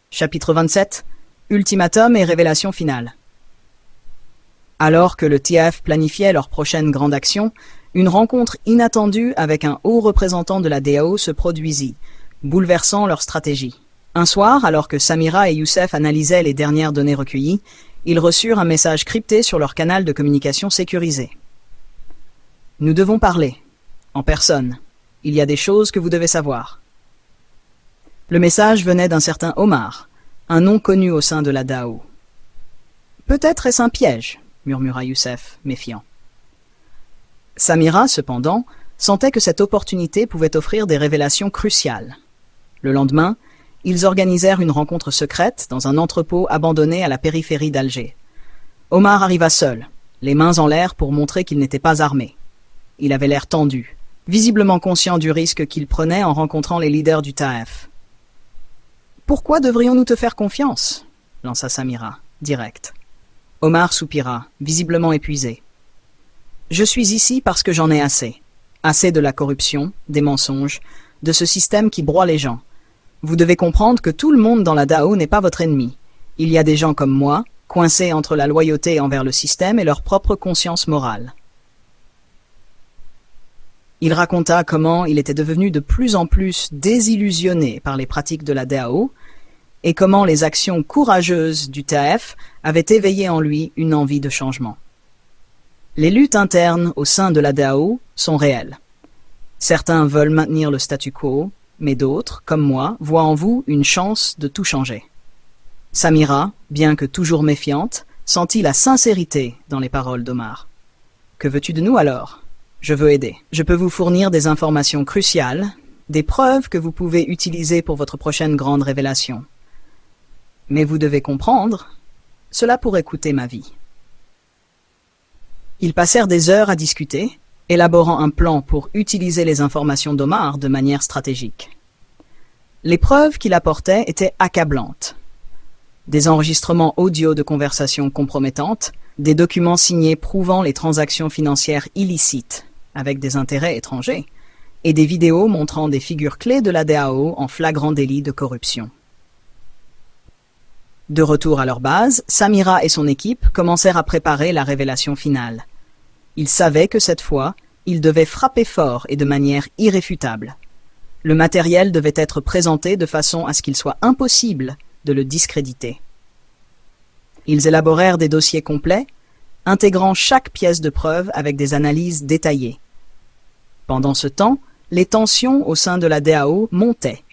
Chapitre 27. Ultimatum et révélation finale. Alors que le TAF planifiait leur prochaine grande action, une rencontre inattendue avec un haut représentant de la DAO se produisit, bouleversant leur stratégie. Un soir, alors que Samira et Youssef analysaient les dernières données recueillies, ils reçurent un message crypté sur leur canal de communication sécurisé. « Nous devons parler. En personne. Il y a des choses que vous devez savoir. » Le message venait d'un certain Omar, un nom connu au sein de la DAO. « Peut-être est-ce un piège », murmura Youssef, méfiant. Samira, cependant, sentait que cette opportunité pouvait offrir des révélations cruciales. Le lendemain, ils organisèrent une rencontre secrète dans un entrepôt abandonné à la périphérie d'Alger. Omar arriva seul, les mains en l'air pour montrer qu'il n'était pas armé. Il avait l'air tendu, visiblement conscient du risque qu'il prenait en rencontrant les leaders du TAF. « Pourquoi devrions-nous te faire confiance ?» lança Samira, direct. Omar soupira, visiblement épuisé. « Je suis ici parce que j'en ai assez. Assez de la corruption, des mensonges, de ce système qui broie les gens. Vous devez comprendre que tout le monde dans la DAO n'est pas votre ennemi. Il y a des gens comme moi, coincés entre la loyauté envers le système et leur propre conscience morale. » Il raconta comment il était devenu de plus en plus désillusionné par les pratiques de la DAO et comment les actions courageuses du TAF avaient éveillé en lui une envie de changement. Les luttes internes au sein de la DAO sont réelles. Certains veulent maintenir le statu quo, mais d'autres, comme moi, voient en vous une chance de tout changer. Samira, bien que toujours méfiante, sentit la sincérité dans les paroles d'Omar. « Que veux-tu de nous alors ? Je veux aider. Je peux vous fournir des informations cruciales, des preuves que vous pouvez utiliser pour votre prochaine grande révélation. Mais vous devez comprendre, cela pourrait coûter ma vie. » Ils passèrent des heures à discuter, élaborant un plan pour utiliser les informations d'Omar de manière stratégique. Les preuves qu'il apportait étaient accablantes. Des enregistrements audio de conversations compromettantes, des documents signés prouvant les transactions financières illicites avec des intérêts étrangers, et des vidéos montrant des figures clés de la DAO en flagrant délit de corruption. De retour à leur base, Samira et son équipe commencèrent à préparer la révélation finale. Ils savaient que cette fois, ils devaient frapper fort et de manière irréfutable. Le matériel devait être présenté de façon à ce qu'il soit impossible de le discréditer. Ils élaborèrent des dossiers complets, intégrant chaque pièce de preuve avec des analyses détaillées. Pendant ce temps, les tensions au sein de la DAO montaient.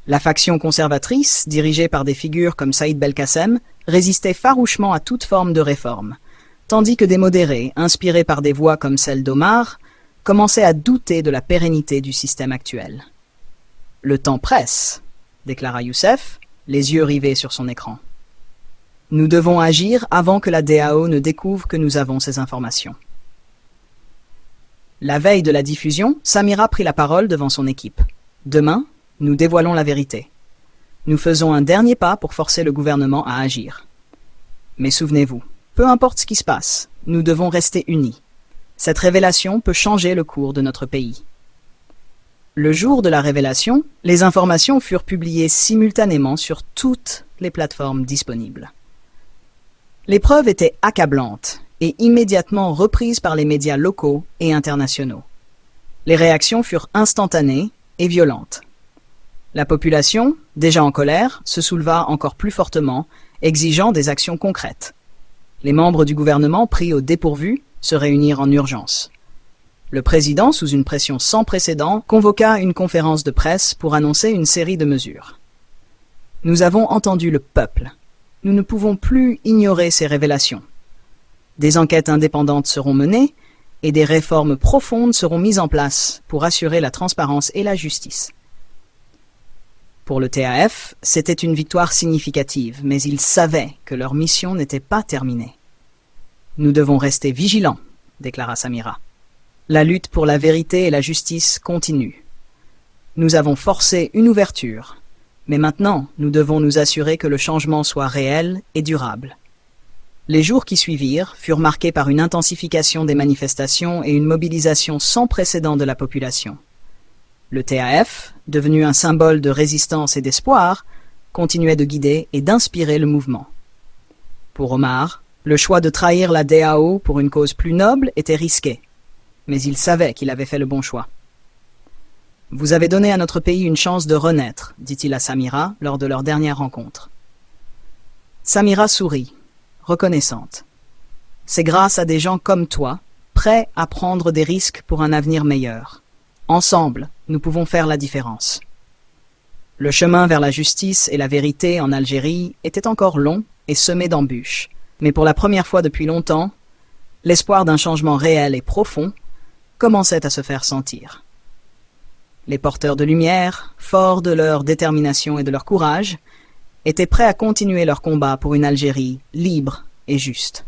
La faction conservatrice, dirigée par des figures comme Saïd Belkacem, résistait farouchement à toute forme de réforme, tandis que des modérés, inspirés par des voix comme celle d'Omar, commençaient à douter de la pérennité du système actuel. « Le temps presse », déclara Youssef, les yeux rivés sur son écran. « Nous devons agir avant que la DAO ne découvre que nous avons ces informations. » La veille de la diffusion, Samira prit la parole devant son équipe. « Demain, nous dévoilons la vérité. Nous faisons un dernier pas pour forcer le gouvernement à agir. Mais souvenez-vous, peu importe ce qui se passe, nous devons rester unis. Cette révélation peut changer le cours de notre pays. » Le jour de la révélation, les informations furent publiées simultanément sur toutes les plateformes disponibles. Les preuves étaient accablantes et immédiatement reprises par les médias locaux et internationaux. Les réactions furent instantanées et violentes. La population, déjà en colère, se souleva encore plus fortement, exigeant des actions concrètes. Les membres du gouvernement pris au dépourvu se réunirent en urgence. Le président, sous une pression sans précédent, convoqua une conférence de presse pour annoncer une série de mesures. « Nous avons entendu le peuple. Nous ne pouvons plus ignorer ces révélations. Des enquêtes indépendantes seront menées et des réformes profondes seront mises en place pour assurer la transparence et la justice. » Pour le TAF, c'était une victoire significative, mais ils savaient que leur mission n'était pas terminée. « Nous devons rester vigilants », déclara Samira. « La lutte pour la vérité et la justice continue. Nous avons forcé une ouverture, mais maintenant nous devons nous assurer que le changement soit réel et durable. » Les jours qui suivirent furent marqués par une intensification des manifestations et une mobilisation sans précédent de la population. Le TAF, devenu un symbole de résistance et d'espoir, continuait de guider et d'inspirer le mouvement. Pour Omar, le choix de trahir la DAO pour une cause plus noble était risqué, mais il savait qu'il avait fait le bon choix. « Vous avez donné à notre pays une chance de renaître », dit-il à Samira lors de leur dernière rencontre. Samira sourit, reconnaissante. « C'est grâce à des gens comme toi, prêts à prendre des risques pour un avenir meilleur. Ensemble, nous pouvons faire la différence. » Le chemin vers la justice et la vérité en Algérie était encore long et semé d'embûches, mais pour la première fois depuis longtemps, l'espoir d'un changement réel et profond commençait à se faire sentir. Les porteurs de lumière, forts de leur détermination et de leur courage, étaient prêts à continuer leur combat pour une Algérie libre et juste.